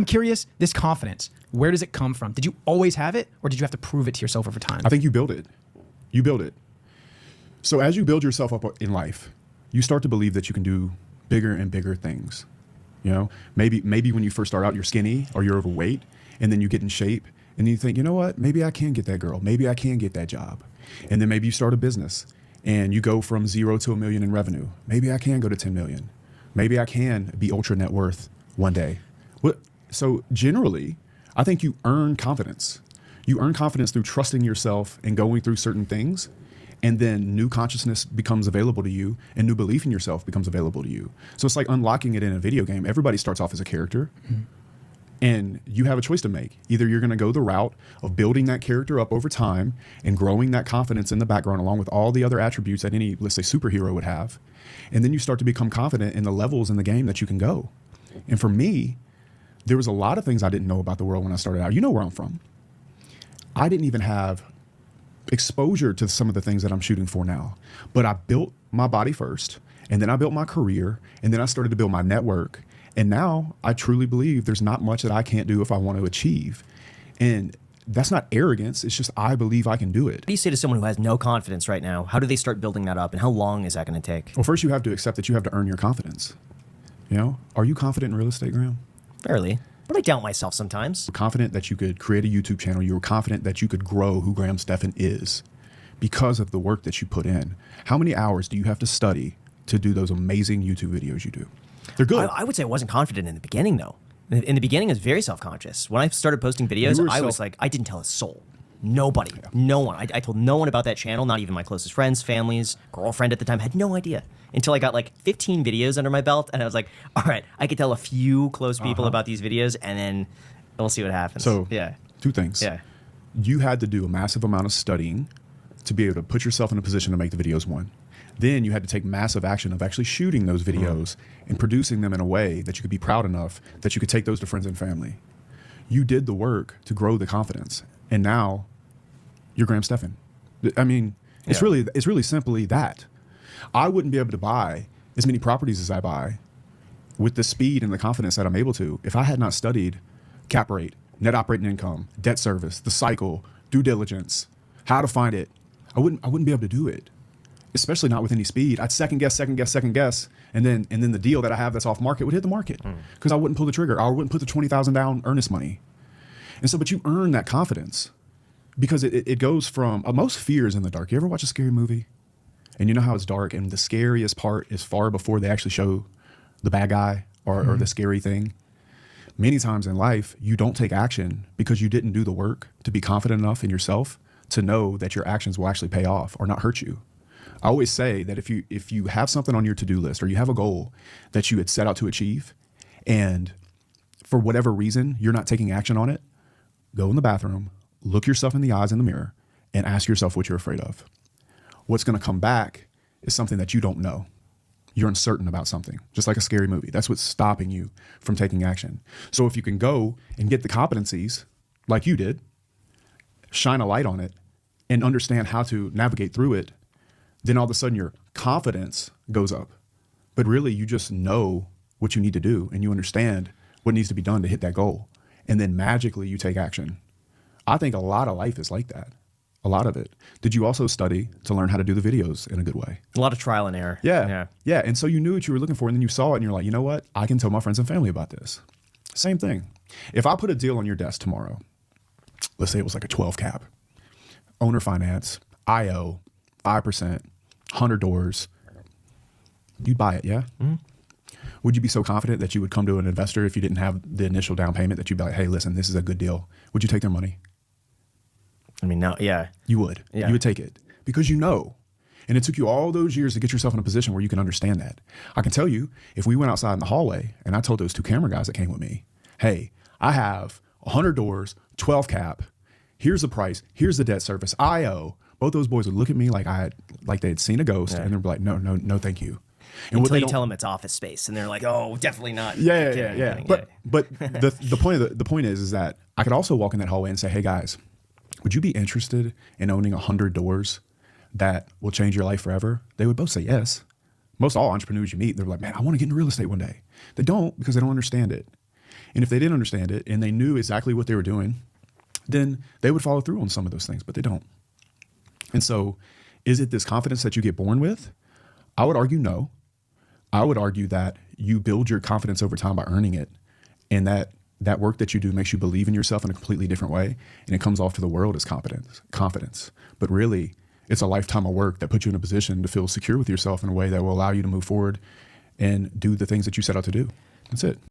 I'm curious, this confidence, where does it come from? Did you always have it, or did you have to prove it to yourself over time? I think you build it. You build it. So as you build yourself up in life, you start to believe that you can do bigger and bigger things. You know, maybe when you first start out, you're skinny or you're overweight, and then you get in shape and you think, you know what, maybe I can get that girl. Maybe I can get that job. And then maybe you start a business and you go from 0 to $1 million in revenue. Maybe I can go to 10 million. Maybe I can be ultra net worth one day. So generally, I think you earn confidence. You earn confidence through trusting yourself and going through certain things. And then new consciousness becomes available to you and new belief in yourself becomes available to you. So it's like unlocking it in a video game. Everybody starts off as a character. Mm-hmm. And you have a choice to make. Either you're going to go the route of building that character up over time and growing that confidence in the background along with all the other attributes that any, let's say, superhero would have. And then you start to become confident in the levels in the game that you can go. And for me, there was a lot of things I didn't know about the world when I started out. You know where I'm from. I didn't even have exposure to some of the things that I'm shooting for now. But I built my body first, and then I built my career, and then I started to build my network. And now I truly believe there's not much that I can't do if I want to achieve. And that's not arrogance. It's just I believe I can do it. What do you say to someone who has no confidence right now? How do they start building that up, and how long is that going to take? Well, first you have to accept that you have to earn your confidence. You know, are you confident in real estate, Graham? Fairly. But I doubt myself sometimes. You're confident that you could create a YouTube channel. You were confident that you could grow who Graham Stephan is because of the work that you put in. How many hours do you have to study to do those amazing YouTube videos you do? They're good. I would say I wasn't confident in the beginning, though. In the beginning, I was very self-conscious. When I started posting videos, I was like, I didn't tell a soul. Nobody. Yeah. No one. I told no one about that channel, not even my closest friends, families, girlfriend at the time, had no idea. Until I got like 15 videos under my belt, and I was like, all right, I could tell a few close people about these videos, and then we'll see what happens. So, yeah. Two things. Yeah. You had to do a massive amount of studying to be able to put yourself in a position to make the videos, one. Then you had to take massive action of actually shooting those videos and producing them in a way that you could be proud enough that you could take those to friends and family. You did the work to grow the confidence, and now you're Graham Stephan. I mean, it's really simply that. I wouldn't be able to buy as many properties as I buy with the speed and the confidence that I'm able to if I had not studied cap rate, net operating income, debt service, the cycle, due diligence, how to find it. I wouldn't be able to do it. Especially not with any speed. I'd second guess, and then the deal that I have that's off market would hit the market because I wouldn't pull the trigger. I wouldn't put the $20,000 down earnest money. And so, but you earn that confidence because it goes from most fear is in the dark. You ever watch a scary movie, and you know how it's dark, and the scariest part is far before they actually show the bad guy or the scary thing. Many times in life, you don't take action because you didn't do the work to be confident enough in yourself to know that your actions will actually pay off or not hurt you. I always say that if you have something on your to-do list or you have a goal that you had set out to achieve and for whatever reason you're not taking action on it, go in the bathroom, look yourself in the eyes in the mirror, and ask yourself what you're afraid of. What's going to come back is something that you don't know. You're uncertain about something, just like a scary movie. That's what's stopping you from taking action. So if you can go and get the competencies like you did, shine a light on it, and understand how to navigate through it, then all of a sudden your confidence goes up. But really, you just know what you need to do and you understand what needs to be done to hit that goal. And then magically you take action. I think a lot of life is like that. A lot of it. Did you also study to learn how to do the videos in a good way? A lot of trial and error. Yeah. And so you knew what you were looking for, and then you saw it and you're like, you know what? I can tell my friends and family about this. Same thing. If I put a deal on your desk tomorrow, let's say it was like a 12 cap, owner finance, IO, 5%, 100 doors, you'd buy it, yeah? Mm-hmm. Would you be so confident that you would come to an investor if you didn't have the initial down payment that you'd be like, hey, listen, this is a good deal? Would you take their money? I mean, no, yeah. You would. Yeah. You would take it because you know. And it took you all those years to get yourself in a position where you can understand that. I can tell you, if we went outside in the hallway and I told those two camera guys that came with me, hey, I have 100 doors, 12 cap, here's the price, here's the debt service, IO. Both those boys would look at me like they had seen a ghost, and they'd be like, no, thank you. And until you tell them it's office space, and they're like, oh, definitely not. Yeah. But the point is that I could also walk in that hallway and say, hey guys, would you be interested in owning 100 doors that will change your life forever? They would both say yes. Most all entrepreneurs you meet, they're like, man, I want to get into real estate one day. They don't because they don't understand it. And if they didn't understand it and they knew exactly what they were doing, then they would follow through on some of those things, but they don't. And so is it this confidence that you get born with? I would argue no. I would argue that you build your confidence over time by earning it. And that work that you do makes you believe in yourself in a completely different way. And it comes off to the world as confidence. But really, it's a lifetime of work that puts you in a position to feel secure with yourself in a way that will allow you to move forward and do the things that you set out to do. That's it.